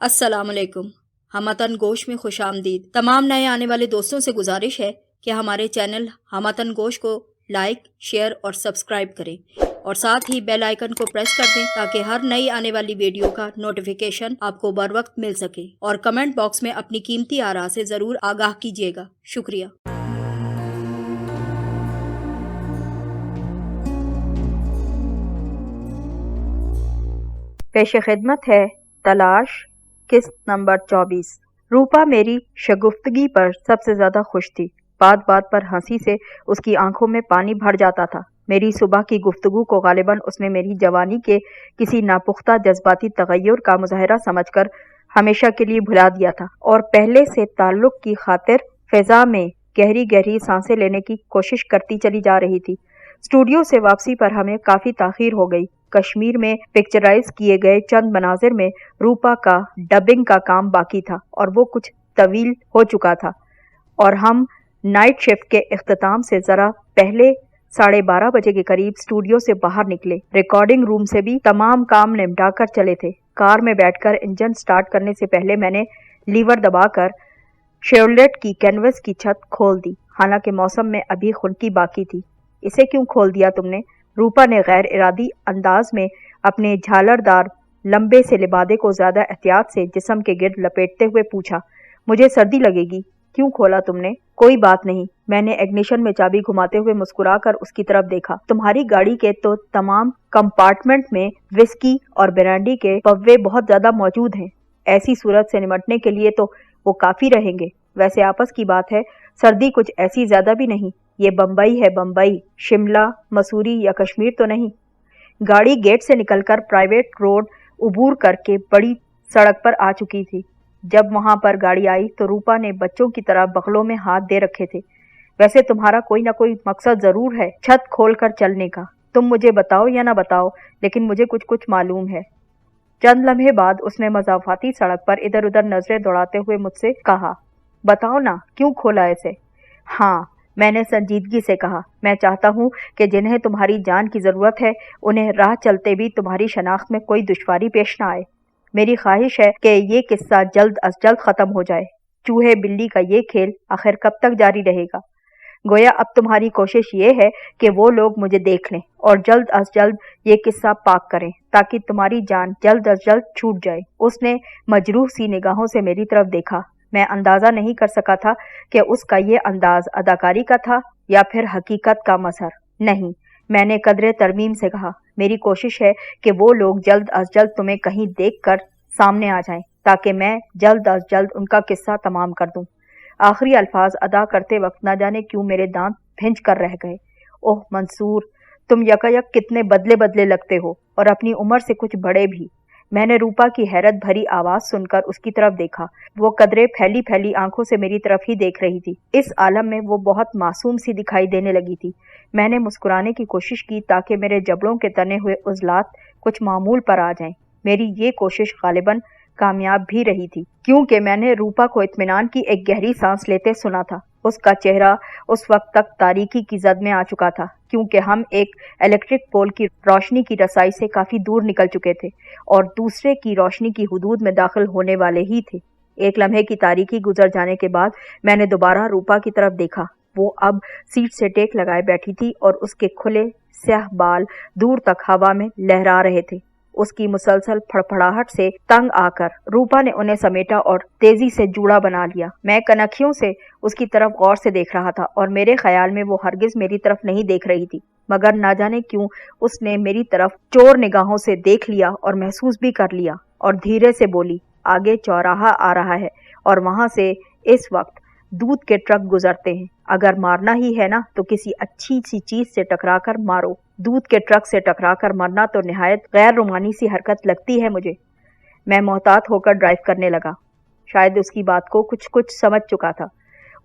अस्सलाम वालेकुम। हमतन गोश में खुश आमदीद। तमाम नए आने वाले दोस्तों से गुजारिश है कि हमारे चैनल हमतन गोश को लाइक, शेयर और सब्सक्राइब करें और साथ ही बेल आइकन को प्रेस कर दें ताकि हर नई आने वाली वीडियो का नोटिफिकेशन आपको बर वक्त मिल सके। और कमेंट बॉक्स में अपनी कीमती आरा से ज़रूर आगाह कीजिएगा। शुक्रिया। पेश खिदमत है तलाश किस्त नंबर 24। रूपा मेरी शगुफ्तगी पर सबसे ज्यादा खुश थी। बात बात पर हंसी से उसकी आंखों में पानी भर जाता था। मेरी सुबह की गुफ्तगू को गालिबन उसने मेरी जवानी के किसी नापुख्ता जज्बाती तगय्युर का मुजाहरा समझकर हमेशा के लिए भुला दिया था और पहले से ताल्लुक की खातिर फिजा में गहरी गहरी सांसें लेने की कोशिश करती चली जा रही थी। स्टूडियो से वापसी पर हमें काफी ताखीर हो गई। कश्मीर में पिक्चराइज किए गए चंद मनाजिर में रूपा का डबिंग का काम बाकी था और वो कुछ तवील हो चुका था और हम नाइट शिफ्ट के इख्तिताम से जरा पहले 12:30 बजे के करीब स्टूडियो से बाहर निकले। रिकॉर्डिंग रूम से भी तमाम काम निपटा कर चले थे। कार में बैठकर इंजन स्टार्ट करने से पहले मैंने लीवर दबाकर शेवलेट की कैनवस की छत खोल दी। हालांकि मौसम में अभी खुनकी बाकी थी। इसे क्यों खोल दिया तुमने? रूपा ने गैर इरादी अंदाज में अपने झालरदार लंबे से लिबादे को ज्यादा एहतियात से जिस्म के गिर्द लपेटते हुए पूछा। मुझे सर्दी लगेगी। क्यों खोला तुमने? कोई बात नहीं। मैंने इग्निशन में चाबी घुमाते हुए मुस्कुराकर उसकी तरफ देखा। तुम्हारी गाड़ी के तो तमाम कंपार्टमेंट में विस्की और ब्रांडी के पव्वे बहुत ज्यादा मौजूद हैं। ऐसी सूरत से निमटने के लिए तो वो काफी रहेंगे। वैसे आपस की बात है, सर्दी कुछ ऐसी ज्यादा भी नहीं। ये बम्बई है, बम्बई, शिमला, मसूरी या कश्मीर तो नहीं। गाड़ी गेट से निकलकर प्राइवेट रोड उबूर करके बड़ी सड़क पर आ चुकी थी। जब वहां पर गाड़ी आई तो रूपा ने बच्चों की तरह बगलों में हाथ दे रखे थे। वैसे तुम्हारा कोई ना कोई मकसद जरूर है छत खोलकर चलने का। तुम मुझे बताओ या ना बताओ, लेकिन मुझे कुछ कुछ मालूम है। चंद लम्हे बाद उसने मजाफाती सड़क पर इधर उधर नजरें दौड़ाते हुए मुझसे कहा, बताओ ना, क्यों खोला इसे? हाँ, मैंने संजीदगी से कहा, मैं चाहता हूँ कि जिन्हें तुम्हारी जान की जरूरत है उन्हें राह चलते भी तुम्हारी शनाख्त में कोई दुश्वारी पेश ना आए। मेरी ख्वाहिश है कि ये किस्सा जल्द अज जल्द खत्म हो जाए। चूहे बिल्ली का ये खेल आखिर कब तक जारी रहेगा? गोया अब तुम्हारी कोशिश ये है कि वो लोग मुझे देख लें और जल्द अज जल्द ये किस्सा पाक करें ताकि तुम्हारी जान जल्द अज जल्द छूट जाए। उसने मजरूह सी निगाहों से मेरी तरफ देखा। मैं अंदाजा नहीं कर सका था कि उसका ये अंदाज अदाकारी का था या फिर हकीकत का मसर। नहीं, मैंने कदरे तरमीम से कहा, मेरी कोशिश है कि वो लोग जल्द अज जल्द तुम्हें कहीं देखकर सामने आ जाएं ताकि मैं जल्द अज जल्द उनका किस्सा तमाम कर दूं। आखिरी अल्फाज अदा करते वक्त न जाने क्यों मेरे दांत भिंच कर रह गए। ओह मंसूर, तुम यकायक कितने बदले बदले लगते हो और अपनी उम्र से कुछ बड़े भी। मैंने रूपा की हैरत भरी आवाज सुनकर उसकी तरफ देखा। वो कदरे फैली फैली आंखों से मेरी तरफ ही देख रही थी। इस आलम में वो बहुत मासूम सी दिखाई देने लगी थी। मैंने मुस्कुराने की कोशिश की ताकि मेरे जबड़ों के तने हुए उजलात कुछ मामूल पर आ जाएं। मेरी ये कोशिश गालिबन कामयाब भी रही थी, क्योंकि मैंने रूपा को इत्मीनान की एक गहरी सांस लेते सुना था। उसका चेहरा उस वक्त तक तारीकी की जद में आ चुका था, क्योंकि हम एक इलेक्ट्रिक पोल की रोशनी की रसाई से काफी दूर निकल चुके थे और दूसरे की रोशनी की हुदूद में दाखिल होने वाले ही थे। एक लम्हे की तारीकी गुजर जाने के बाद मैंने दोबारा रूपा की तरफ देखा। वो अब सीट से टेक लगाए बैठी थी और उसके खुले स्याह बाल दूर तक हवा में लहरा रहे थे। उसकी मुसलसल फड़फड़ाहट से तंग आकर रूपा ने उन्हें समेटा और तेजी से जूड़ा बना लिया। मैं कनखियों से उसकी तरफ गौर से देख रहा था और मेरे ख्याल में वो हरगिज मेरी तरफ नहीं देख रही थी, मगर ना जाने क्यों उसने मेरी तरफ चोर निगाहों से देख लिया और महसूस भी कर लिया और धीरे से बोली, आगे चौराहा आ रहा है और वहां से इस वक्त दूध के ट्रक गुजरते हैं। अगर मारना ही है ना तो किसी अच्छी सी चीज से टकराकर मारो। दूध के ट्रक से टकराकर मरना तो निहायत गैर रोमानी सी हरकत लगती है मुझे। मैं मोहतात होकर ड्राइव करने लगा। शायद उसकी बात को कुछ कुछ समझ चुका था।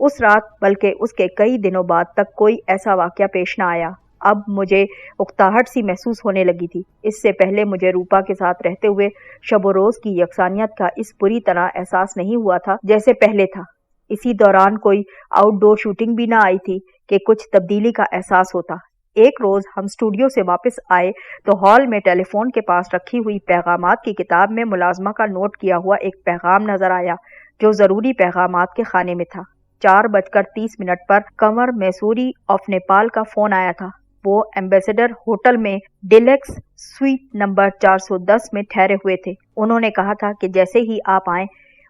उस रात बल्कि उसके कई दिनों बाद तक कोई ऐसा वाकया पेश न आया। अब मुझे उकताहट सी महसूस होने लगी थी। इससे पहले मुझे रूपा के साथ रहते हुए शब रोज की यकसानियत का इस पूरी तरह एहसास नहीं हुआ था जैसे पहले था। इसी दौरान कोई आउटडोर शूटिंग भी ना आई थी कि कुछ तब्दीली का एहसास होता। एक रोज हम स्टूडियो से वापस आए तो हॉल में टेलीफोन के पास रखी हुई पैगामात की किताब में मुलाजमा का नोट किया हुआ एक पैगाम नजर आया जो जरूरी पैगामात के खाने में था। 4:30 पर कंवर मैसूरी ऑफ नेपाल का फोन आया था। वो एम्बेसडर होटल में डिलेक्स स्वीट नंबर 410 में ठहरे हुए थे। उन्होंने कहा था कि जैसे ही आप आए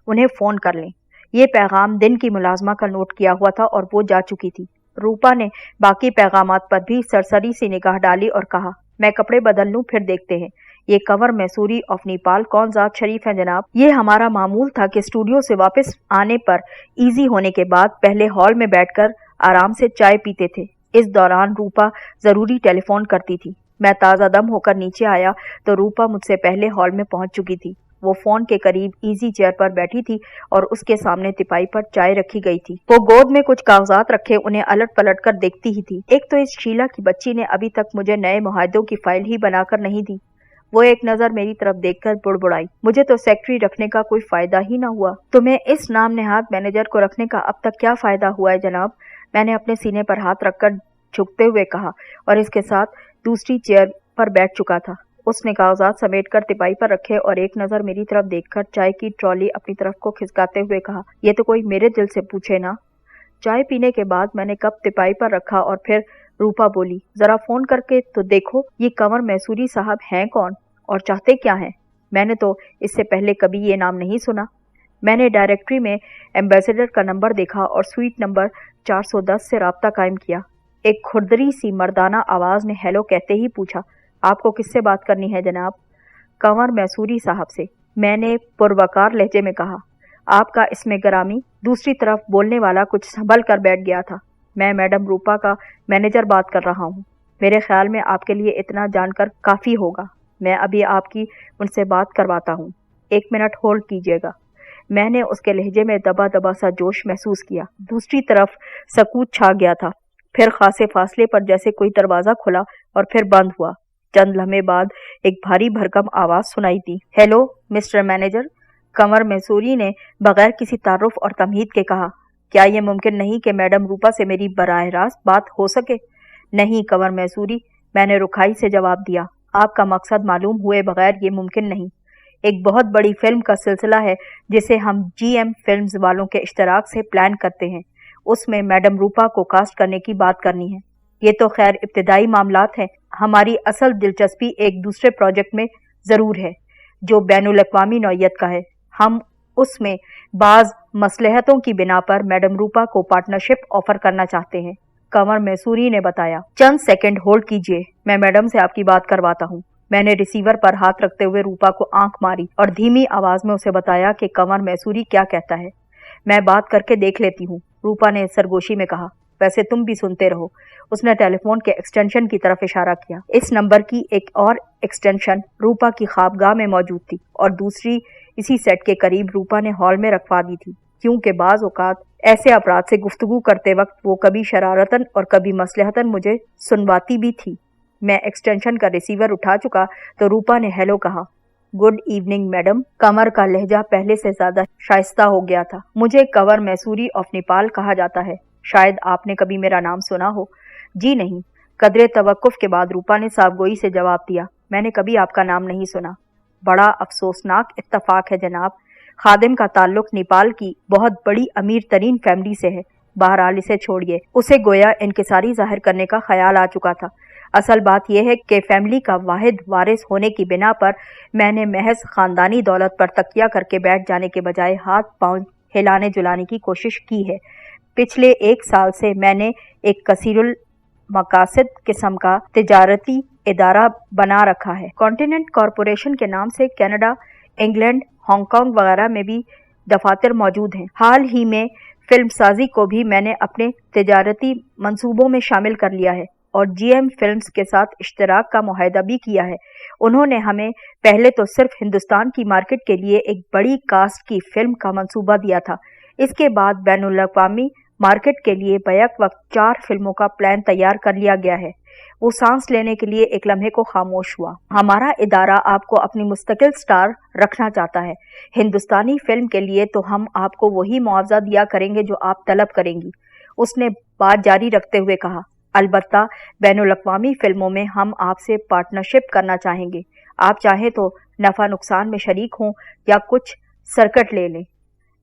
उन्हें फोन कर लें। ये पैगाम दिन की मुलाजमा का नोट किया हुआ था और वो जा चुकी थी। रूपा ने बाकी पैगामात पर भी सरसरी सी निगाह डाली और कहा, मैं कपड़े बदल लूं, फिर देखते हैं। ये कंवर मैसूरी ऑफ नेपाल कौन ज़ात शरीफ है जनाब? ये हमारा मामूल था कि स्टूडियो से वापस आने पर इजी होने के बाद पहले हॉल में बैठकर आराम से चाय पीते थे। इस दौरान रूपा जरूरी टेलीफोन करती थी। मैं ताज़ा दम होकर नीचे आया तो रूपा मुझसे पहले हॉल में पहुंच चुकी थी। वो फोन के करीब इजी चेयर पर बैठी थी और उसके सामने तिपाई पर चाय रखी गई थी। वो गोद में कुछ कागजात रखे उन्हें अलट पलट कर देखती ही थी। एक तो इस शीला की बच्ची ने अभी तक मुझे नए मुआहदों की फाइल ही बनाकर नहीं दी। वो एक नजर मेरी तरफ देखकर बुड़बुड़ाई, मुझे तो सेक्रेटरी रखने का कोई फायदा ही ना हुआ। तुम्हें इस नाम नेहाद मैनेजर को रखने का अब तक क्या फायदा हुआ है जनाब? मैंने अपने सीने पर हाथ रखकर झुकते हुए कहा और इसके साथ दूसरी चेयर पर बैठ चुका था। उसने कागजात समेटकर तिपाई पर रखे और एक नजर मेरी तरफ देखकर चाय की ट्रॉली अपनी तरफ को खिसकाते हुए कहा, ये तो कोई मेरे दिल से पूछे ना। चाय पीने के बाद मैंने कप तिपाई पर रखा और फिर रूपा बोली, जरा फोन करके तो देखो ये कंवर मैसूरी साहब हैं कौन और चाहते क्या हैं? मैंने तो इससे पहले कभी ये नाम नहीं सुना। मैंने डायरेक्टरी में एम्बेसडर का नंबर देखा और स्वीट नंबर 410 से राब्ता कायम किया। एक खुरदरी सी मर्दाना आवाज ने हेलो कहते ही पूछा, आपको किससे बात करनी है जनाब? कंवर मैसूरी साहब से, मैंने पुरवकार लहजे में कहा। आपका इसमें गरामी? दूसरी तरफ बोलने वाला कुछ संभल कर बैठ गया था। मैं मैडम रूपा का मैनेजर बात कर रहा हूँ। मेरे ख्याल में आपके लिए इतना जानकर काफ़ी होगा। मैं अभी आपकी उनसे बात करवाता हूँ। 1 मिनट होल्ड कीजिएगा। मैंने उसके लहजे में दबा दबा सा जोश महसूस किया। दूसरी तरफ सकूत छा गया था। फिर खासे फासले पर जैसे कोई दरवाज़ा खुला और फिर बंद हुआ। चंद लम्हे बाद एक भारी भरकम आवाज़ सुनाई दी, हेलो मिस्टर मैनेजर। कंवर मैसूरी ने बगैर किसी तारुफ और तमहीद के कहा, क्या ये मुमकिन नहीं कि मैडम रूपा से मेरी बराह रास्त बात हो सके? नहीं कंवर मैसूरी, मैंने रुखाई से जवाब दिया। आपका मकसद मालूम हुए बगैर ये मुमकिन नहीं। एक बहुत बड़ी फिल्म का सिलसिला है जिसे हम GM फिल्म्स वालों के इश्तराक से प्लान करते हैं। उसमें मैडम रूपा को कास्ट करने की बात करनी है। ये तो खैर इब्तिदाई मामलात हैं। हमारी असल दिलचस्पी एक दूसरे प्रोजेक्ट में ज़रूर है जो बैनुल अक़वामी नौइयत का है। हम उसमें बाज़ मसलहतों की बिना पर मैडम रूपा को पार्टनरशिप ऑफर करना चाहते हैं, कंवर मैसूरी ने बताया। चंद सेकंड होल्ड कीजिए, मैं मैडम से आपकी बात करवाता हूँ। मैंने रिसीवर पर हाथ रखते हुए रूपा को आंख मारी और धीमी आवाज में उसे बताया कि कंवर मैसूरी क्या कहता है। मैं बात करके देख लेती हूँ, रूपा ने सरगोशी में कहा। वैसे तुम भी सुनते रहो। उसने टेलीफोन के एक्सटेंशन की तरफ इशारा किया। इस नंबर की एक और एक्सटेंशन रूपा की ख्वाबगाह में मौजूद थी और दूसरी इसी सेट के करीब रूपा ने हॉल में रखवा दी थी, क्योंकि बाज औकात ऐसे अपराध से गुफ्तगू करते वक्त वो कभी शरारतन और कभी मसलहतन मुझे सुनवाती भी थी। मैं एक्सटेंशन का रिसीवर उठा चुका तो रूपा ने हेलो कहा। Good evening madam. कंवर का लहजा पहले से ज्यादा शाइस्ता हो गया था। मुझे कंवर मैसूरी ऑफ नेपाल कहा जाता है। शायद आपने कभी मेरा नाम सुना हो। जी नहीं, कदरे तवक्कुफ के बाद रूपा ने साफगोई से जवाब दिया। मैंने कभी आपका नाम नहीं सुना। बड़ा अफसोसनाक इत्तफाक है जनाब। खादिम का ताल्लुक नेपाल की बहुत बड़ी अमीर तरीन फैमिली से है। बहरहाल इसे छोड़िए। उसे गोया इंकिसारी जाहिर करने का ख्याल आ चुका था। असल बात यह है कि फैमिली का वाहिद वारिस होने की बिना पर मैंने महज खानदानी दौलत पर तकिया करके बैठ जाने के बजाय हाथ पांव हिलाने जुलाने की कोशिश की है। पिछले 1 साल से मैंने एक कसीरुल मकासद किस्म का तिजारती इदारा बना रखा है। कॉन्टिनेंट कॉरपोरेशन के नाम से कनाडा, इंग्लैंड, हांगकांग वगैरह में भी दफातर मौजूद हैं। हाल ही में फिल्म साजी को भी मैंने अपने तिजारती मंसूबों में शामिल कर लिया है और GM फिल्म्स के साथ इश्तराक का मुआहदा भी किया है। उन्होंने हमें पहले तो सिर्फ हिंदुस्तान की मार्केट के लिए एक बड़ी कास्ट की फिल्म का मंसूबा दिया था। इसके बाद बैनुल अक़वामी मार्केट के लिए बैक वक्त 4 फिल्मों का प्लान तैयार कर लिया गया है। वो सांस लेने के लिए एक लम्हे को खामोश हुआ। हमारा इदारा आपको अपनी मुस्तकिल स्टार रखना चाहता है। हिंदुस्तानी फिल्म के लिए तो हम आपको वही मुआवजा दिया करेंगे जो आप तलब करेंगी। उसने बात जारी रखते हुए कहा, अलबत्ता बैनुल अक़वामी फिल्मों में हम आपसे पार्टनरशिप करना चाहेंगे। आप चाहें तो नफ़ा नुकसान में शरीक हों या कुछ सरकट ले लें।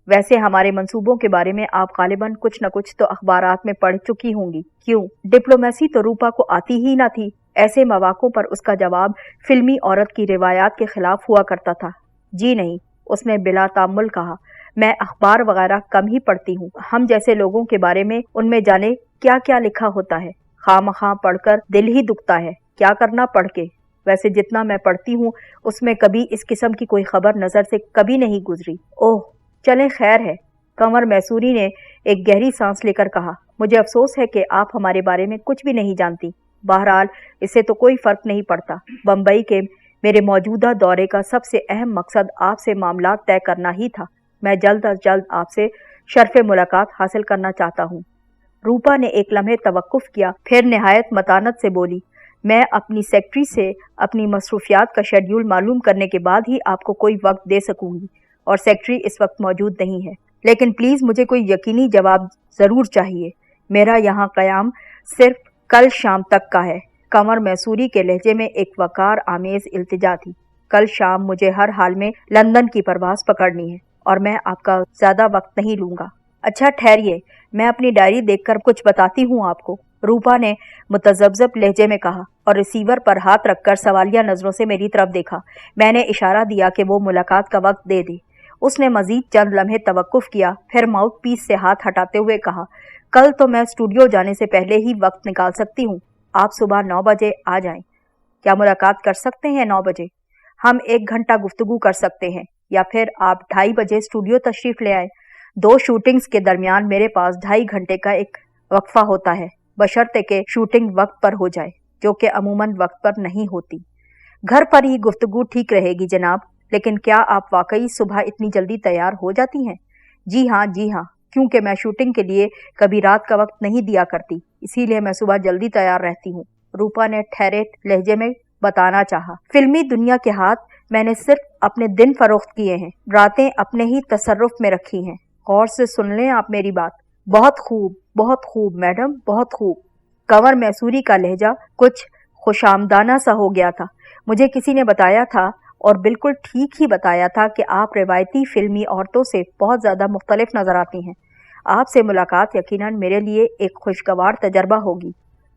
वैसे हमारे मंसूबों के बारे में आप गालिबन कुछ न कुछ तो अखबारात में पढ़ चुकी होंगी। क्यों? डिप्लोमेसी तो रूपा को आती ही ना थी। ऐसे मौक़ों पर उसका जवाब फिल्मी औरत की रिवायात के खिलाफ हुआ करता था। जी नहीं, उसने बिला तामुल कहा, मैं अखबार वगैरह कम ही पढ़ती हूँ। हम जैसे लोगों के बारे में उनमें जाने क्या क्या लिखा होता है। खामखा पढ़कर दिल ही दुखता है। क्या करना पढ़ के। वैसे जितना मैं पढ़ती हूँ उसमें कभी इस किस्म की कोई खबर नज़र से कभी नहीं गुजरी। ओह चलें, खैर है। कंवर मैसूरी ने एक गहरी सांस लेकर कहा, मुझे अफसोस है कि आप हमारे बारे में कुछ भी नहीं जानती। बहरहाल इससे तो कोई फ़र्क नहीं पड़ता। बम्बई के मेरे मौजूदा दौरे का सबसे अहम मकसद आपसे मामलात तय करना ही था। मैं जल्द अज जल्द आपसे शर्फ़ मुलाकात हासिल करना चाहता हूँ। रूपा ने एक लम्हे तवक्कुफ़ किया, फिर निहायत मतानत से बोली, मैं अपनी सेक्रेटरी से अपनी मसरूफियात का शेड्यूल मालूम करने के बाद ही आपको कोई वक्त दे सकूंगी, और सेक्रेटरी इस वक्त मौजूद नहीं है। लेकिन प्लीज़ मुझे कोई यकीनी जवाब ज़रूर चाहिए। मेरा यहाँ क़याम सिर्फ कल शाम तक का है। कंवर मैसूरी के लहजे में एक वक़ार आमेज़ इल्तिजा थी। कल शाम मुझे हर हाल में लंदन की परवाज़ पकड़नी है और मैं आपका ज़्यादा वक्त नहीं लूँगा। अच्छा ठहरिए, मैं अपनी डायरी देखकर कुछ बताती हूँ आपको, रूपा ने मुतज़ब्ज़ब लहजे में कहा और रिसीवर पर हाथ रखकर सवालिया नज़रों से मेरी तरफ देखा। मैंने इशारा दिया कि वो मुलाकात का वक्त दे दे। उसने मज़ीद चंद लम्हे तवक्कुफ़ किया, फिर माउथ पीस से हाथ हटाते हुए कहा, कल तो मैं स्टूडियो जाने से पहले ही वक्त निकाल सकती हूँ। आप सुबह 9 बजे आ जाएं। क्या मुलाकात कर सकते हैं 9 बजे? हम 1 घंटा गुफ्तगू कर सकते हैं, या फिर आप 2:30 बजे स्टूडियो तशरीफ़ ले आए। 2 शूटिंग्स के दरमियान मेरे पास 2.5 घंटे का एक वक्फा होता है, बशर्ते के शूटिंग वक्त पर हो जाए, जो कि अमूमन वक्त पर नहीं होती। घर पर ही गुफ्तगू ठीक रहेगी जनाब, लेकिन क्या आप वाकई सुबह इतनी जल्दी तैयार हो जाती हैं? जी हाँ, क्योंकि मैं शूटिंग के लिए कभी रात का वक्त नहीं दिया करती, इसीलिए मैं सुबह जल्दी तैयार रहती हूँ, रूपा ने ठहरे लहजे में बताना चाहा। फिल्मी दुनिया के हाथ मैंने सिर्फ अपने दिन फरोख्त किए हैं, रातें अपने ही तसर्रुफ में रखी हैं। गौर से सुन लें आप मेरी बात। बहुत खूब मैडम, बहुत खूब। कंवर मैसूरी का लहजा कुछ खुशामदाना सा हो गया था। मुझे किसी ने बताया था, और बिल्कुल ठीक ही बताया था, कि आप रिवायती फिल्मी औरतों से बहुत ज़्यादा मुख्तलिफ नज़र आती हैं। आपसे मुलाकात यकीनन मेरे लिए एक खुशगवार तजर्बा होगी।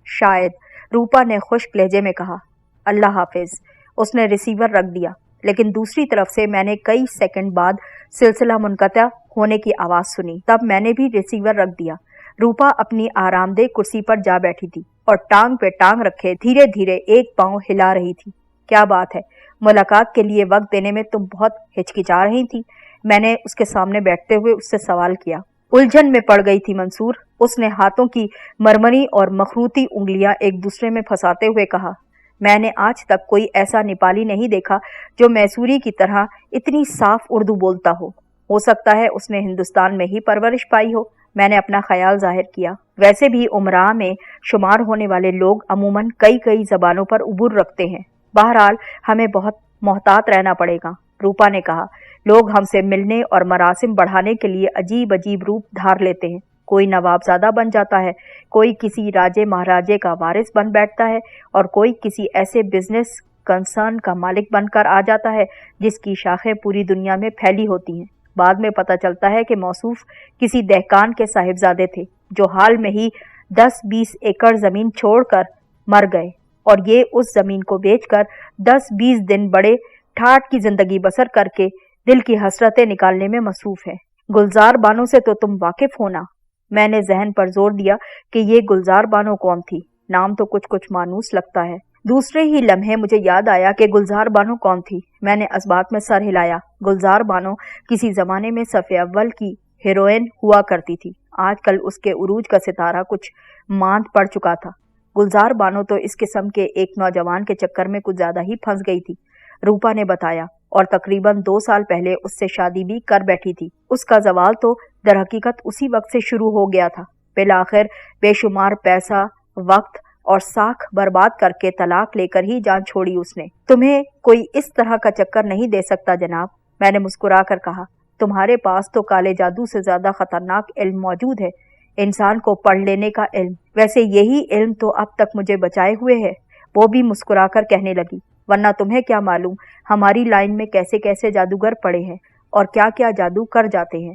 शायद, रूपा ने खुश्क लहजे में कहा। अल्लाह हाफिज़। उसने रिसीवर रख दिया, लेकिन दूसरी तरफ से मैंने कई सेकंड बाद सिलसिला मुनक़ता होने की आवाज़ सुनी। तब मैंने भी रिसीवर रख दिया। रूपा अपनी आरामदेह कुर्सी पर जा बैठी थी और टांग पे टांग रखे धीरे धीरे एक पाँव हिला रही थी। क्या बात है, मुलाकात के लिए वक्त देने में तुम बहुत हिचकिचा रही थी? मैंने उसके सामने बैठते हुए उससे सवाल किया। उलझन में पड़ गई थी मंसूर, उसने हाथों की मरमरी और मखरूती उंगलियां एक दूसरे में फंसाते हुए कहा। मैंने आज तक कोई ऐसा नेपाली नहीं देखा जो मैसूरी की तरह इतनी साफ उर्दू बोलता हो सकता है उसने हिंदुस्तान में ही परवरिश पाई हो। मैंने अपना ख्याल जाहिर किया। वैसे भी उमरा में शुमार होने वाले लोग अमूमन कई जबानों पर उबूर रखते हैं। बहरहाल हमें बहुत मोहतात रहना पड़ेगा, रूपा ने कहा। लोग हमसे मिलने और मरासिम बढ़ाने के लिए अजीब अजीब रूप धार लेते हैं। कोई नवाबजादा बन जाता है, कोई किसी राजे महाराजे का वारिस बन बैठता है, और कोई किसी ऐसे बिजनेस कंसर्न का मालिक बनकर आ जाता है जिसकी शाखें पूरी दुनिया में फैली होती हैं। बाद में पता चलता है कि मौसूफ किसी दहकान के साहिबजादे थे जो हाल में ही 10-20 एकड़ जमीन छोड़कर मर गए, और ये उस जमीन को बेचकर 10-20 दिन बड़े ठाठ की जिंदगी बसर करके दिल की हसरतें निकालने में मसरूफ है। गुलजार बानो से तो तुम वाकिफ हो ना? मैंने जहन पर जोर दिया कि ये गुलजार बानो कौन थी। नाम तो कुछ मानूस लगता है। दूसरे ही लम्हे मुझे याद आया कि गुलजार बानो कौन थी। मैंने असबात में सर हिलाया। गुलजार बानो किसी जमाने में सफ़े अव्वल की हीरोइन हुआ करती थी। आजकल उसके उरूज का सितारा कुछ मांद पड़ चुका था। गुलजार बानो तो इस किस्म के एक नौजवान के चक्कर में कुछ ज्यादा ही फंस गई थी, रूपा ने बताया, और तकरीबन 2 साल पहले उससे शादी भी कर बैठी थी। उसका जवाल तो दरहकीकत उसी वक्त से शुरू हो गया था। बिलाखिर बेशुमार पैसा, वक्त और साख बर्बाद करके तलाक लेकर ही जान छोड़ी उसने। तुम्हें कोई इस तरह का चक्कर नहीं दे सकता जनाब, मैंने मुस्कुरा कर कहा। तुम्हारे पास तो काले जादू से ज्यादा खतरनाक इल्म मौजूद है। इंसान को पढ़ लेने का इल्म। वैसे यही इल्म तो अब तक मुझे बचाए हुए है। वो भी मुस्कुराकर कहने लगी, वरना तुम्हें क्या मालूम हमारी लाइन में कैसे कैसे जादूगर पड़े हैं और क्या क्या जादू कर जाते हैं।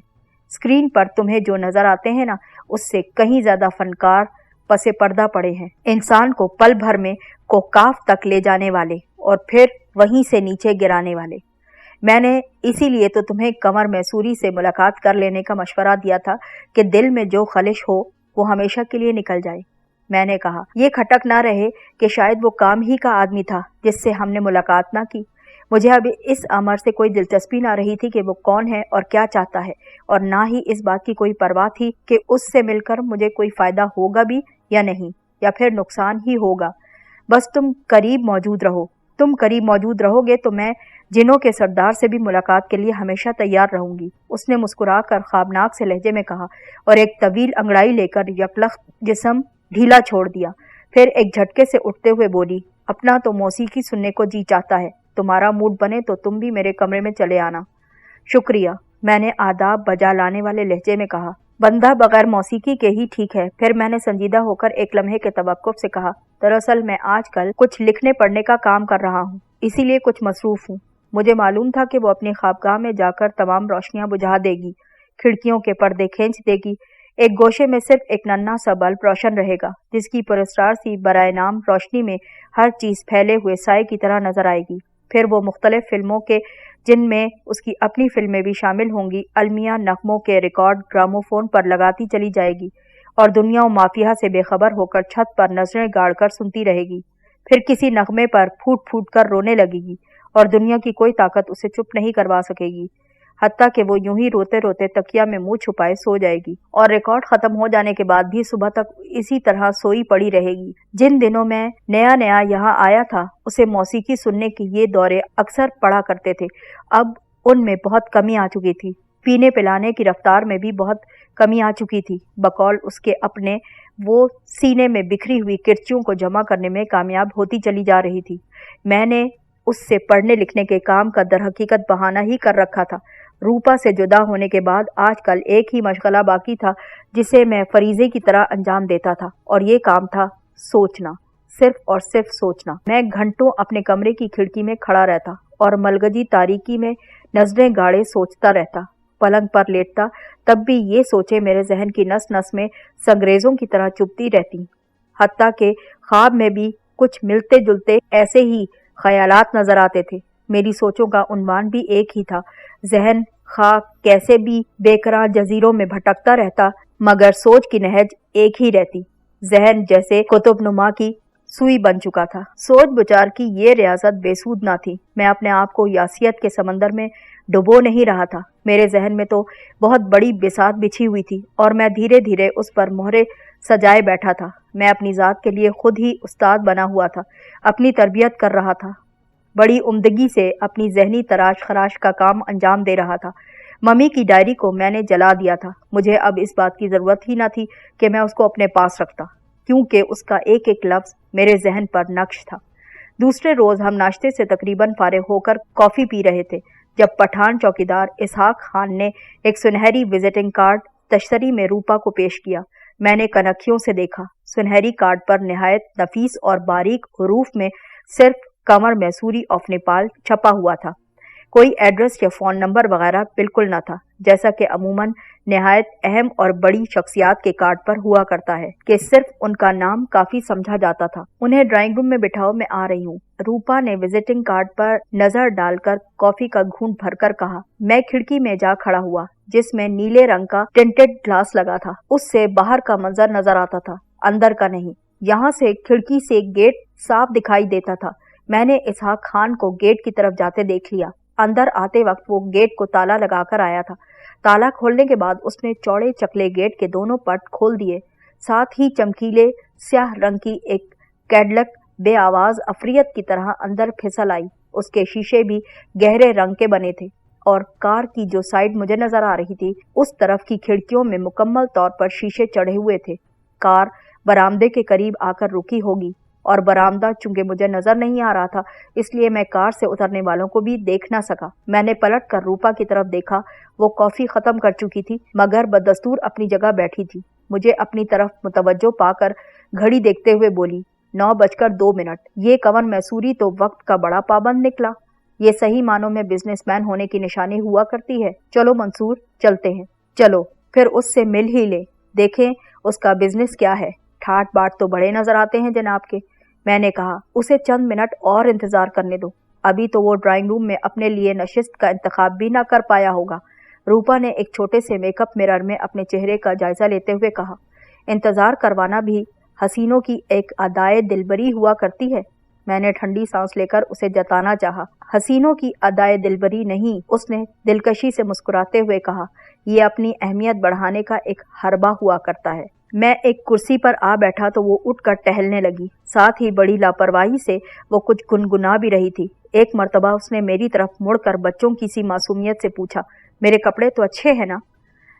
स्क्रीन पर तुम्हें जो नजर आते हैं ना, उससे कहीं ज्यादा फनकार पसे पर्दा पड़े हैं, इंसान को पल भर में कोकाफ तक ले जाने वाले और फिर वहीं से नीचे गिराने वाले। मैंने इसीलिए तो तुम्हें कमर मैसूरी से मुलाकात कर लेने का मशवरा दिया था कि दिल में जो खलिश हो वो हमेशा के लिए निकल जाए। मैंने कहा, ये खटक ना रहे कि शायद वो काम ही का आदमी था जिससे हमने मुलाकात ना की। मुझे अब इस अमर से कोई दिलचस्पी ना रही थी कि वो कौन है और क्या चाहता है, और ना ही इस बात की कोई परवाह थी कि उससे मिलकर मुझे कोई फायदा होगा भी या नहीं, या फिर नुकसान ही होगा। बस तुम करीब मौजूद रहो। तुम करीब मौजूद रहोगे तो मैं जिनों के सरदार से भी मुलाकात के लिए हमेशा तैयार रहूंगी। उसने मुस्कुराकर ख्वाबनाक से लहजे में कहा और एक तवील अंगड़ाई लेकर यकलख्त जिस्म ढीला छोड़ दिया। फिर एक झटके से उठते हुए बोली, अपना तो मौसीकी सुनने को जी चाहता है। तुम्हारा मूड बने तो तुम भी मेरे कमरे में चले आना। शुक्रिया, मैंने आदाब बजा लाने वाले लहजे में कहा। बंदा बगैर मौसीकी के ही ठीक है। फिर मैंने संजीदा होकर एक लम्हे के तवक्कुफ से कहा, दरअसल मैं आजकल कुछ लिखने पढ़ने का काम कर रहा हूँ, इसीलिए कुछ मसरूफ हूँ। मुझे मालूम था कि वो अपनी ख्वाबगाह में जाकर तमाम रोशनियां बुझा देगी, खिड़कियों के पर्दे खींच देगी। एक गोशे में सिर्फ एक नन्हा सा बल्ब रोशन रहेगा, जिसकी पुरस्कार सी बराए नाम रोशनी में हर चीज फैले हुए साए की तरह नजर आएगी। फिर वो मुख्तलिफ फिल्मों के, जिनमें उसकी अपनी फिल्में भी शामिल होंगी, अलमिया नगमों के रिकॉर्ड ग्रामोफोन पर लगाती चली जाएगी और दुनिया व माफिया से बेखबर होकर छत पर नजरें गाड़कर सुनती रहेगी। फिर किसी नगमे पर फूट फूट कर रोने लगेगी और दुनिया की कोई ताकत उसे चुप नहीं करवा सकेगी, हत्ता कि वो यूं ही रोते रोते तकिया में मुंह छुपाए सो जाएगी और रिकॉर्ड खत्म हो जाने के बाद भी सुबह तक इसी तरह सोई पड़ी रहेगी। जिन दिनों में नया नया यहाँ आया था, उसे मौसीकी सुनने के ये दौरे अक्सर पड़ा करते थे। अब उनमें बहुत कमी आ चुकी थी। पीने पिलाने की रफ्तार में भी बहुत कमी आ चुकी थी। बकौल उसके अपने वो सीने में बिखरी हुई किरचियों को जमा करने में कामयाब होती चली जा रही थी। मैंने उससे पढ़ने लिखने के काम का दरहकीकत बहाना ही कर रखा था। रूपा से जुदा होने के बाद आजकल एक ही मशगला बाकी था जिसे मैं फरीजे की तरह अंजाम देता था, और ये काम था सोचना, सिर्फ और सिर्फ सोचना। मैं घंटों अपने कमरे की खिड़की में खड़ा रहता और मलगजी तारीकी में नजरें गाड़े सोचता रहता। पलंग पर लेटता तब भी ये सोचे मेरे जहन की नस नस में संग्रेजों की तरह चुभती रहती। हत्ता के ख्वाब में भी कुछ मिलते जुलते ऐसे ही ख्यालात नजर आते थे। मेरी सोचों का उन्वान भी एक ही था। जहन खा कैसे भी बेकरार जजीरों में भटकता रहता, मगर सोच की नहज एक ही रहती। जहन जैसे कुतुबनुमा की सुई बन चुका था। सोच विचार की ये रियासत बेसूद ना थी। मैं अपने आप को यासियत के समंदर में डुबो नहीं रहा था। मेरे जहन में तो बहुत बड़ी बिसात बिछी हुई थी और मैं धीरे धीरे उस पर मोहरे सजाए बैठा था। मैं अपनी जात के लिए खुद ही उस्ताद बना हुआ था, अपनी तरबियत कर रहा था, बड़ी उम्दगी से अपनी जहनी तराश खराश का काम अंजाम दे रहा था। मम्मी की डायरी को मैंने जला दिया था। मुझे अब इस बात की जरूरत ही न थी कि मैं उसको अपने पास रखता, क्योंकि उसका एक एक लफ्ज मेरे जहन पर नक्श था। दूसरे रोज हम नाश्ते से तकरीबन फारिग होकर कॉफी पी रहे थे जब पठान चौकीदार इसहाक खान ने एक सुनहरी विजिटिंग कार्ड तश्तरी में रूपा को पेश किया। मैंने कनखियों से देखा। सुनहरी कार्ड पर निहायत नफीस और बारीक हरूफ में सिर्फ कमर मैसूरी ऑफ नेपाल छपा हुआ था। कोई एड्रेस या फोन नंबर वगैरह बिल्कुल न था, जैसा कि अमूमन निहायत अहम और बड़ी शख्सियात के कार्ड पर हुआ करता है कि सिर्फ उनका नाम काफी समझा जाता था। उन्हें ड्राइंग रूम में बिठाओ, मैं आ रही हूँ। रूपा ने विजिटिंग कार्ड पर नजर डालकर कॉफी का घूंट भरकर कहा। मैं खिड़की में जा खड़ा हुआ जिसमें नीले रंग का टिंटेड ग्लास लगा था। उससे बाहर का मंजर नजर आता था, अंदर का नहीं। यहाँ से खिड़की से गेट साफ दिखाई देता था। मैंने इसहाक खान को गेट की तरफ जाते देख लिया। अंदर आते वक्त वो गेट को ताला लगाकर आया था। ताला खोलने के बाद उसने चौड़े चकले गेट के दोनों पट खोल दिए। साथ ही चमकीले स्याह रंग की एक कैडलक बेआवाज अफरियत की तरह अंदर फिसल आई। उसके शीशे भी गहरे रंग के बने थे और कार की जो साइड मुझे नजर आ रही थी, उस तरफ की खिड़कियों में मुकम्मल तौर पर शीशे चढ़े हुए थे। कार बरामदे के करीब आकर रुकी होगी। और बरामदा चूंकि मुझे नजर नहीं आ रहा था इसलिए मैं कार से उतरने वालों को भी देख ना सका। मैंने पलट कर रूपा की तरफ देखा। वो कॉफी खत्म कर चुकी थी मगर बदस्तूर अपनी जगह बैठी थी। मुझे अपनी तरफ मुतवज्जो पाकर घड़ी देखते हुए बोली, 9:02। ये कंवर मैसूरी तो वक्त का बड़ा पाबंद निकला। ये सही मानों में बिजनेसमैन होने की निशानी हुआ करती है। चलो मंसूर, चलते हैं। चलो फिर उससे मिल ही ले, देखें उसका बिजनेस क्या है। ठाट बाट तो बड़े नजर आते हैं जनाब के। मैंने कहा, उसे चंद मिनट और इंतजार करने दो, अभी तो वो ड्राइंग रूम में अपने लिए नशिस्त का इंतखाब भी ना कर पाया होगा। रूपा ने एक छोटे से मेकअप मिरर में अपने चेहरे का जायजा लेते हुए कहा, इंतजार करवाना भी हसीनों की एक अदाए दिलबरी हुआ करती है। मैंने ठंडी सांस लेकर उसे जताना चाहा। हसीनों की अदाए दिलबरी नहीं, उसने दिलकशी से मुस्कुराते हुए कहा, ये अपनी अहमियत बढ़ाने का एक हरबा हुआ करता है। मैं एक कुर्सी पर आ बैठा तो वो उठकर टहलने लगी। साथ ही बड़ी लापरवाही से वो कुछ गुनगुना भी रही थी। एक मर्तबा उसने मेरी तरफ मुड़कर बच्चों की सी मासूमियत से पूछा, मेरे कपड़े तो अच्छे हैं ना?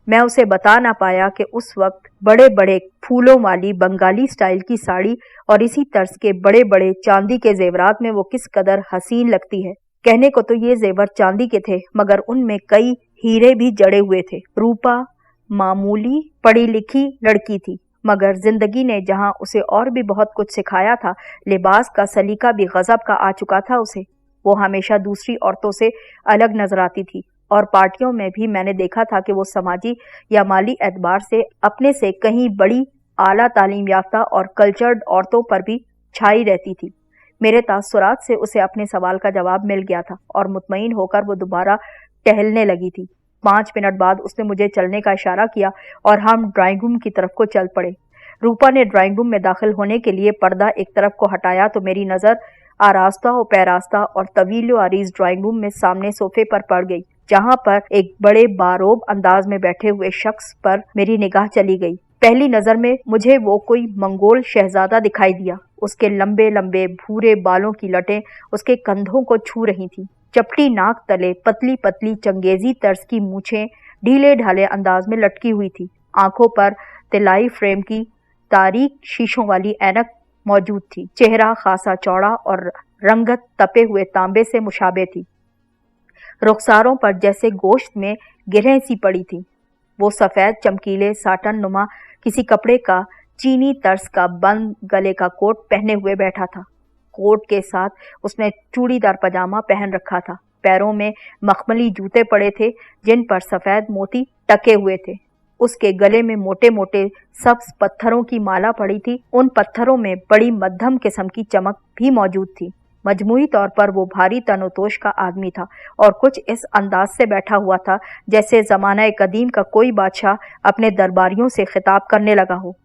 मैं उसे बता ना पाया कि उस वक्त बड़े बड़े फूलों वाली बंगाली स्टाइल की साड़ी और इसी तर्ज के बड़े बड़े चांदी के जेवरात में वो किस कदर हसीन लगती है। कहने को तो ये जेवर चांदी के थे मगर उनमें कई हीरे भी जड़े हुए थे। रूपा मामूली पढ़ी लिखी लड़की थी मगर जिंदगी ने जहां उसे और भी बहुत कुछ सिखाया था, लिबास का सलीका भी गजब का आ चुका था उसे। वो हमेशा दूसरी औरतों से अलग नजर आती थी और पार्टियों में भी मैंने देखा था कि वो समाजी या माली एतबार से अपने से कहीं बड़ी आला तालीम याफ्ता और कल्चर्ड औरतों पर भी छाई रहती थी। मेरे तासुरात से उसे अपने सवाल का जवाब मिल गया था और मुतमईन होकर वो दोबारा टहलने लगी थी। 5 मिनट बाद उसने मुझे चलने का इशारा किया और हम ड्राइंग रूम की तरफ को चल पड़े। रूपा ने ड्राइंग रूम में दाखिल होने के लिए पर्दा एक तरफ को हटाया तो मेरी नजर आरास्ता और पैरास्ता और तवील आरीज ड्राइंग रूम में सामने सोफे पर पड़ गई, जहां पर एक बड़े बारोब अंदाज में बैठे हुए शख्स पर मेरी निगाह चली गई। पहली नजर में मुझे वो कोई मंगोल शहजादा दिखाई दिया। उसके लंबे लंबे भूरे बालों की लटें उसके कंधों को छू रही थी। चपटी नाक तले पतली पतली चंगेजी तर्ज की मूछें ढीले ढाले अंदाज में लटकी हुई थी। आंखों पर तिलाई फ्रेम की तारीक शीशों वाली ऐनक मौजूद थी। चेहरा खासा चौड़ा और रंगत तपे हुए तांबे से मुशाबे थी। रुखसारों पर जैसे गोश्त में गिरहें सी पड़ी थी। वो सफेद चमकीले साटन नुमा किसी कपड़े का चीनी तर्ज का बंद गले का कोट पहने हुए बैठा था। कोट के साथ उसने चूड़ीदार पजामा पहन रखा था। पैरों में मखमली जूते पड़े थे जिन पर सफेद मोती टके हुए थे। उसके गले में मोटे मोटे सब्ज पत्थरों की माला पड़ी थी। उन पत्थरों में बड़ी मध्यम किस्म की चमक भी मौजूद थी। मजमूई तौर पर वो भारी तनोतोष का आदमी था और कुछ इस अंदाज से बैठा हुआ था जैसे जमाना कदीम का कोई बादशाह अपने दरबारियों से खिताब करने लगा हो।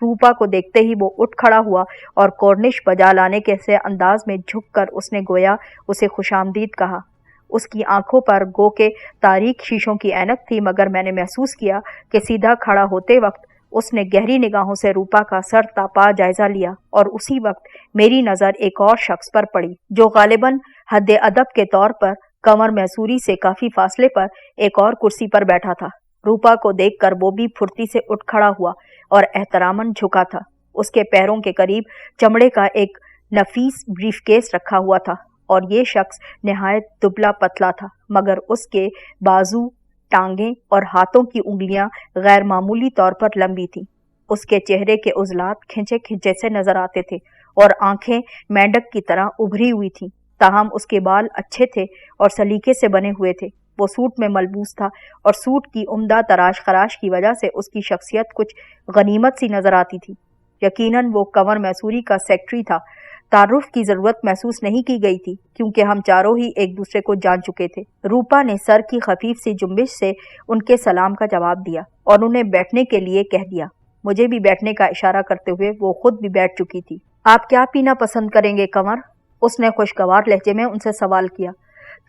रूपा को देखते ही वो उठ खड़ा हुआ और कॉर्निश बजा लाने के से अंदाज में झुककर उसने गोया उसे खुशामदीद कहा। उसकी आंखों पर गो के तारीक शीशों की ऐनक थी मगर मैंने महसूस किया कि सीधा खड़ा होते वक्त उसने गहरी निगाहों से रूपा का सर तापा जायजा लिया और उसी वक्त मेरी नजर एक और शख्स पर पड़ी जो गालिबन हद अदब के तौर पर कंवर मैसूरी से काफी फासले पर एक और कुर्सी पर बैठा था। रूपा को देखकर वो भी फुर्ती से उठ खड़ा हुआ और एहतरामन झुका था। उसके पैरों के करीब चमड़े का एक नफीस ब्रीफकेस रखा हुआ था और ये शख्स निहायत दुबला पतला था मगर उसके बाजू, टांगें और हाथों की उंगलियां गैर मामूली तौर पर लंबी थीं। उसके चेहरे के उजलात खिंचे खिंचे से नजर आते थे और आंखें मेंढक की तरह उभरी हुई थीं। ताहम उसके बाल अच्छे थे और सलीके से बने हुए थे। वो सूट में मलबूस था और सूट की उम्दा तराश खराश की वजह से उसकी शख्सियत कुछ गनीमत सी नजर आती थी। यकीनन वो कंवर मैसूरी का सेक्रेटरी था। तारुफ की जरूरत महसूस नहीं की गई थी क्योंकि हम चारों ही एक दूसरे को जान चुके थे। रूपा ने सर की खफीफ सी जुम्बिश से उनके सलाम का जवाब दिया और उन्हें बैठने के लिए कह दिया। मुझे भी बैठने का इशारा करते हुए वो खुद भी बैठ चुकी थी। आप क्या पीना पसंद करेंगे कंवर? उसने खुशगवार लहजे में उनसे सवाल किया।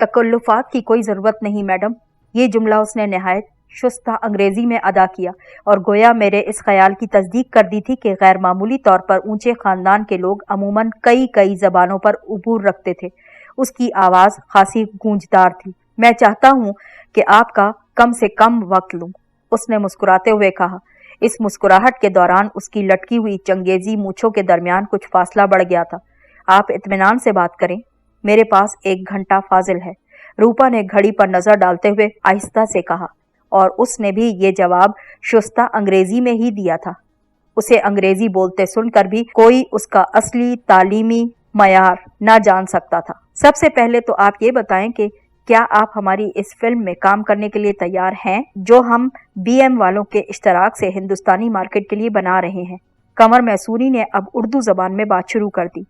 तकल्लुफात की कोई जरूरत नहीं मैडम। ये जुमला उसने निहायत शुस्ता अंग्रेजी में अदा किया और गोया मेरे इस ख्याल की तस्दीक कर दी थी कि गैर मामूली तौर पर ऊंचे खानदान के लोग अमूमन कई जबानों पर उबूर रखते थे। उसकी आवाज खासी गूंजदार थी। मैं चाहता हूं कि आपका कम से कम वक्त लूं, उसने मुस्कुराते हुए कहा। इस मुस्कुराहट के दौरान उसकी लटकी हुई चंगेजी मूंछों के दरमियान कुछ फासला बढ़ गया था। आप इत्मीनान से बात करें, मेरे पास 1 घंटा फाजिल है, रूपा ने घड़ी पर नजर डालते हुए आहिस्ता से कहा, और उसने भी ये जवाब शुस्ता अंग्रेजी में ही दिया था। उसे अंग्रेजी बोलते सुनकर भी कोई उसका असली तालीमी मयार न जान सकता था। सबसे पहले तो आप ये बताएं कि क्या आप हमारी इस फिल्म में काम करने के लिए तैयार हैं, जो हम BM वालों के इश्तराक से हिंदुस्तानी मार्केट के लिए बना रहे हैं। कमर मैसूरी ने अब उर्दू जबान में बात शुरू कर दी।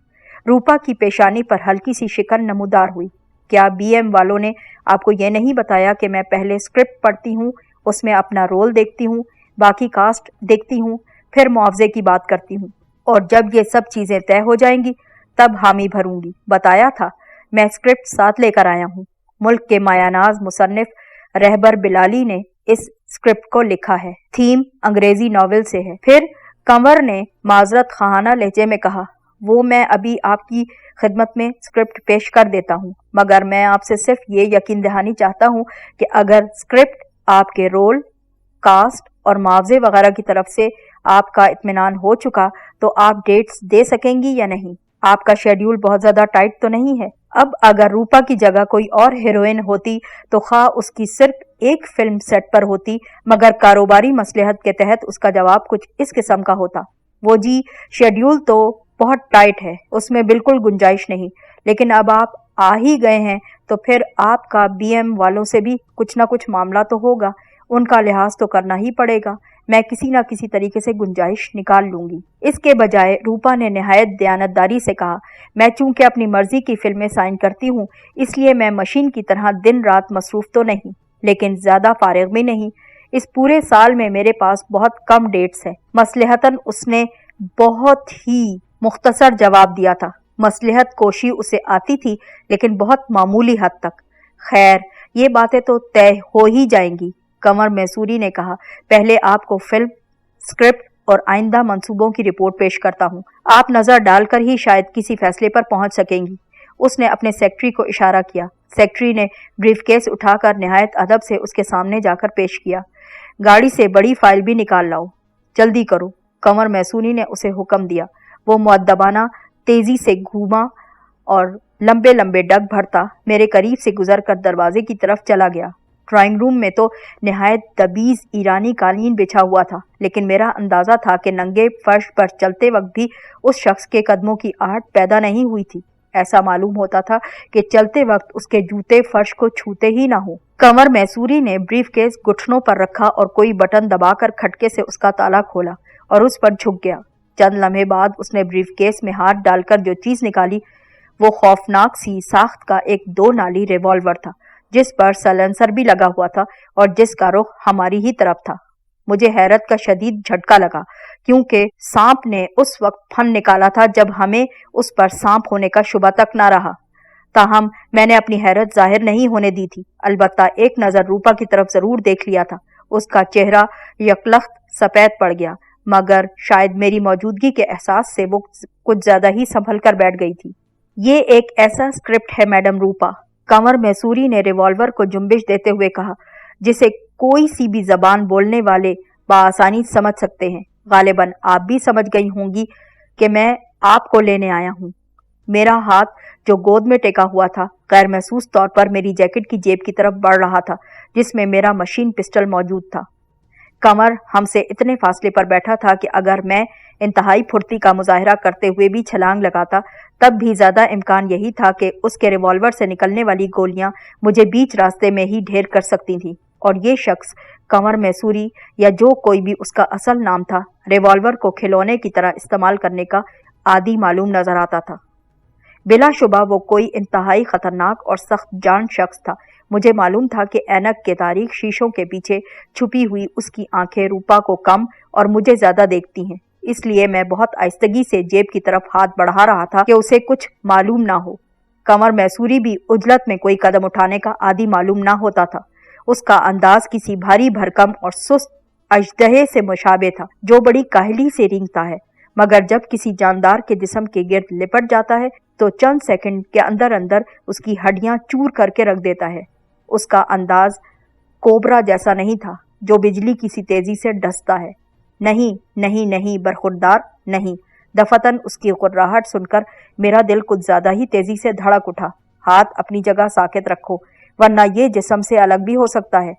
रूपा की पेशानी पर हल्की सी शिकन नमूदार हुई। क्या BM वालों ने आपको ये नहीं बताया कि मैं पहले स्क्रिप्ट पढ़ती हूँ, उसमें अपना रोल देखती हूँ, बाकी कास्ट देखती हूँ, फिर मुआवजे की बात करती हूँ, और जब ये सब चीजें तय हो जाएंगी तब हामी भरूंगी। बताया था, मैं स्क्रिप्ट साथ लेकर आया हूँ। मुल्क के मायानाज मुसन्निफ रहबर बिलाली ने इस स्क्रिप्ट को लिखा है। थीम अंग्रेजी नॉवेल से है। फिर कंवर ने माजरत खाना लहजे में कहा, वो मैं अभी आपकी खिदमत में स्क्रिप्ट पेश कर देता हूँ, मगर मैं आपसे सिर्फ ये यकीन दहानी चाहता हूँ कि अगर स्क्रिप्ट आपके रोल, कास्ट और मुआवजे वगैरह की तरफ से आपका इत्मीनान हो चुका तो आप डेट्स दे सकेंगी या नहीं। आपका शेड्यूल बहुत ज्यादा टाइट तो नहीं है। अब अगर रूपा की जगह कोई और हीरोइन होती तो खा उसकी सिर्फ एक फिल्म सेट पर होती, मगर कारोबारी मसलहत के तहत उसका जवाब कुछ इस किस्म का होता, वो जी शेड्यूल तो बहुत टाइट है, उसमें बिल्कुल गुंजाइश नहीं, लेकिन अब आप आ ही गए हैं तो फिर आपका BM वालों से भी कुछ ना कुछ मामला तो होगा, उनका लिहाज तो करना ही पड़ेगा। मैं किसी न किसी तरीके से गुंजाइश निकाल लूंगी। इसके बजाय रूपा ने निहायत दयानतदारी से कहा, मैं चूंकि अपनी मर्जी की फिल्में साइन करती हूँ, इसलिए मैं मशीन की तरह दिन रात मसरूफ तो नहीं, लेकिन ज्यादा फारिग भी नहीं। इस पूरे साल में मेरे पास बहुत कम डेट्स हैं। मसलहतन उसने बहुत ही मुख्तसर जवाब दिया था। मसलहत कोशी उसे आती थी, लेकिन बहुत मामूली हद तक। खैर, ये बातें तो तय हो ही जाएंगी, कमर मैसूरी ने कहा। पहले आपको फिल्म, स्क्रिप्ट और आइंदा मंसूबों की रिपोर्ट पेश करता हूँ। आप नजर डालकर ही शायद किसी फैसले पर पहुंच सकेंगी। उसने अपने सेक्रेटरी को इशारा किया। सेक्रेटरी ने ब्रीफकेस उठाकर निहायत अदब से उसके सामने जाकर पेश किया। गाड़ी से बड़ी फाइल भी निकाल लाओ, जल्दी करो, कमर मैसूरी ने उसे हुक्म दिया। वो मुअद्दबाना तेजी से घूमा और लंबे लंबे डग भरता मेरे करीब से गुजरकर दरवाजे की तरफ चला गया। ड्राइंग रूम में तो निहायत दबीज ईरानी कालीन बिछा हुआ था, लेकिन मेरा अंदाजा था कि नंगे फर्श पर चलते वक्त भी उस शख्स के कदमों की आहट पैदा नहीं हुई थी। ऐसा मालूम होता था कि चलते वक्त उसके जूते फर्श को छूते ही ना हो। कमर मैसूरी ने ब्रीफकेस घुटनों पर रखा और कोई बटन दबाकर खटके से उसका ताला खोला और उस पर झुक गया। चंद लम्हे बाद उसने ब्रीफकेस में हाथ डालकर जो चीज निकाली वो खौफनाक सी साख्त का एक 2 नाली रिवॉल्वर था, जिस पर सलेंसर भी लगा हुआ था और जिसका रुख हमारी ही तरफ था। मुझे हैरत का शदीद झटका लगा, क्योंकि सांप ने उस वक्त फन निकाला था जब हमें उस पर सांप होने का शुबा तक न रहा। ताहम मैंने अपनी हैरत जाहिर नहीं होने दी थी। अलबत्ता एक नजर रूपा की तरफ जरूर देख लिया था। उसका चेहरा यकलख्त सफेद पड़ गया, मगर शायद मेरी मौजूदगी के एहसास से वो कुछ ज्यादा ही संभल कर बैठ गई थी। ये एक ऐसा स्क्रिप्ट है मैडम रूपा, कमर मैसूरी ने रिवॉल्वर को जुम्बिश देते हुए कहा, जिसे कोई सी भी जबान बोलने वाले बआसानी समझ सकते हैं। गालिबन आप भी समझ गई होंगी कि मैं आपको लेने आया हूँ। मेरा हाथ जो गोद में टेका हुआ था गैर महसूस तौर पर मेरी जैकेट की जेब की तरफ बढ़ रहा था, जिसमें मेरा मशीन पिस्टल मौजूद था। कमर हमसे इतने फासले पर बैठा था कि अगर मैं इंतहाई फुर्ती का मुजाहरा करते हुए भी छलांग लगाता, तब भी ज्यादा इम्कान यही था कि उसके रिवॉल्वर से निकलने वाली गोलियां मुझे बीच रास्ते में ही ढेर कर सकती थीं। और ये शख्स कमर मैसूरी, या जो कोई भी उसका असल नाम था, रिवॉल्वर को खिलौने की तरह इस्तेमाल करने का आदी मालूम नजर आता था। बिलाशुबा वो कोई इंतहाई खतरनाक और सख्त जान शख्स था। मुझे मालूम था कि ऐनक के तारीक शीशों के पीछे छुपी हुई उसकी आंखें रूपा को कम और मुझे ज्यादा देखती हैं। इसलिए मैं बहुत आहिस्तगी से जेब की तरफ हाथ बढ़ा रहा था कि उसे कुछ मालूम ना हो। कमर मैसूरी भी उजलत में कोई कदम उठाने का आदी मालूम ना होता था। उसका अंदाज किसी भारी भरकम और सुस्त अजदहे से मुशाबे था, जो बड़ी काहली से रेंगता है, मगर जब किसी जानदार के जिस्म के गिर्द लिपट जाता है तो चंद सेकंड के अंदर अंदर उसकी हड्डियां चूर करके रख देता है। उसका अंदाज कोबरा जैसा नहीं था, जो बिजली की सी तेजी से डसता है। نہیں نہیں نہیں برخوردار نہیں۔ دفتن اس کی غراہٹ سن کر میرا دل کچھ زیادہ ہی تیزی سے دھڑک اٹھا۔ ہاتھ اپنی جگہ ساکت رکھو ورنہ یہ جسم سے الگ بھی ہو سکتا ہے۔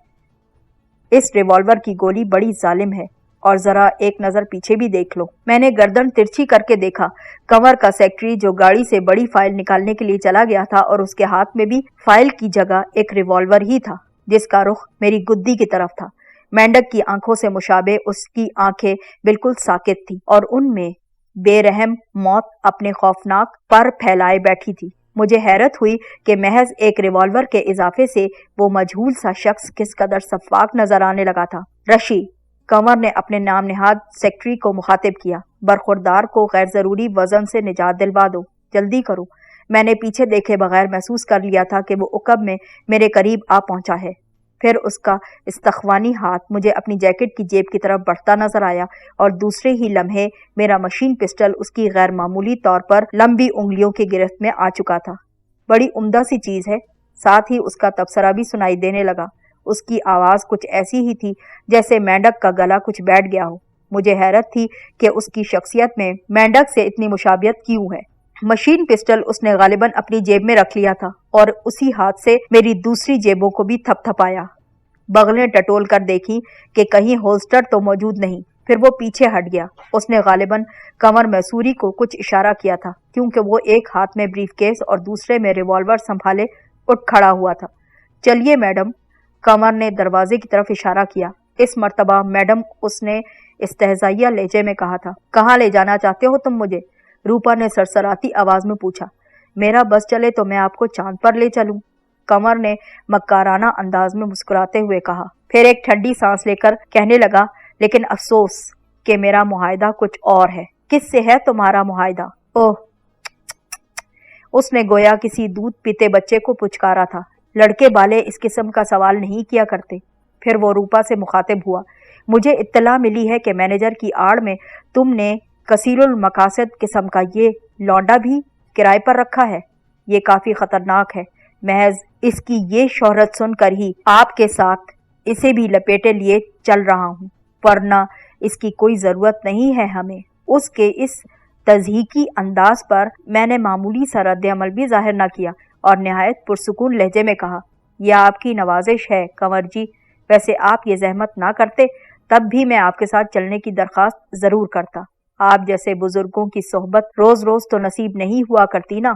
اس ریوالور کی گولی بڑی ظالم ہے، اور ذرا ایک نظر پیچھے بھی دیکھ لو۔ میں نے گردن ترچھی کر کے دیکھا۔ کنور کا سیکرٹری جو گاڑی سے بڑی فائل نکالنے کے لیے چلا گیا تھا، اور اس کے ہاتھ میں بھی فائل کی جگہ ایک ریوالور ہی تھا جس کا رخ میری گدی کی طرف تھا۔ مینڈک کی آنکھوں سے مشابہ اس کی آنکھیں بالکل ساکت تھی، اور ان میں بے رحم موت اپنے خوفناک پر پھیلائے بیٹھی تھی۔ مجھے حیرت ہوئی کہ محض ایک ریوالور کے اضافے سے وہ مجہول سا شخص کس قدر شفاف نظر آنے لگا تھا۔ رشی، کنور نے اپنے نام نہاد سیکرٹری کو مخاطب کیا، برخوردار کو غیر ضروری وزن سے نجات دلوا دو، جلدی کرو۔ میں نے پیچھے دیکھے بغیر محسوس کر لیا تھا کہ وہ عقب میں میرے قریب آ پہنچا ہے۔ پھر اس کا استخوانی ہاتھ مجھے اپنی جیکٹ کی جیب کی طرف بڑھتا نظر آیا، اور دوسرے ہی لمحے میرا مشین پسٹل اس کی غیر معمولی طور پر لمبی انگلیوں کی گرفت میں آ چکا تھا۔ بڑی عمدہ سی چیز ہے۔ ساتھ ہی اس کا تبصرہ بھی سنائی دینے لگا۔ اس کی آواز کچھ ایسی ہی تھی جیسے مینڈک کا گلا کچھ بیٹھ گیا ہو۔ مجھے حیرت تھی کہ اس کی شخصیت میں مینڈک سے اتنی مشابہت کیوں ہے۔ مشین پسٹل اس نے غالباً اپنی جیب میں رکھ لیا تھا، اور اسی ہاتھ سے میری دوسری جیبوں کو بھی تھپ تھپایا۔ بغلیں ٹٹول کر دیکھی کہ کہیں ہولسٹر تو موجود نہیں۔ پھر وہ پیچھے ہٹ گیا۔ اس نے غالباً کنور میسوری کو کچھ اشارہ کیا تھا، کیونکہ وہ ایک ہاتھ میں بریف کیس اور دوسرے میں ریوالور سنبھالے اٹھ کھڑا ہوا تھا۔ چلیے میڈم، کنور نے دروازے کی طرف اشارہ کیا۔ اس مرتبہ میڈم اس نے استہزائیہ لہجے میں کہا تھا۔ کہاں لے جانا چاہتے ہو تم مجھے؟ روپا نے سرسراتی آواز میں پوچھا۔ میرا بس چلے تو میں آپ کو چاند پر لے چلوں، کنور نے مکارانہ انداز میں مسکراتے ہوئے کہا۔ پھر ایک ٹھنڈی سانس لے کر کہنے لگا، لیکن افسوس کہ میرا معاہدہ کچھ اور ہے۔ کس سے ہے تمہارا معاہدہ؟ اوہ، اس نے گویا کسی دودھ پیتے بچے کو پچکارا تھا۔ لڑکے بالے اس قسم کا سوال نہیں کیا کرتے۔ پھر وہ روپا سے مخاطب ہوا۔ مجھے اطلاع ملی ہے کہ مینیجر کی آڑ میں تم نے کثیر المقاصد قسم کا یہ لونڈا بھی کرائے پر رکھا ہے۔ یہ کافی خطرناک ہے۔ محض اس کی یہ شہرت سن کر ہی آپ کے ساتھ اسے بھی لپیٹے لیے چل رہا ہوں، ورنہ اس کی کوئی ضرورت نہیں ہے ہمیں۔ اس کے اس تضحیکی انداز پر میں نے معمولی سا رد عمل بھی ظاہر نہ کیا، اور نہایت پرسکون لہجے میں کہا، یہ آپ کی نوازش ہے کنور جی، ویسے آپ یہ زحمت نہ کرتے تب بھی میں آپ کے ساتھ چلنے کی درخواست ضرور کرتا۔ آپ جیسے بزرگوں کی صحبت روز روز تو نصیب نہیں ہوا کرتی نا۔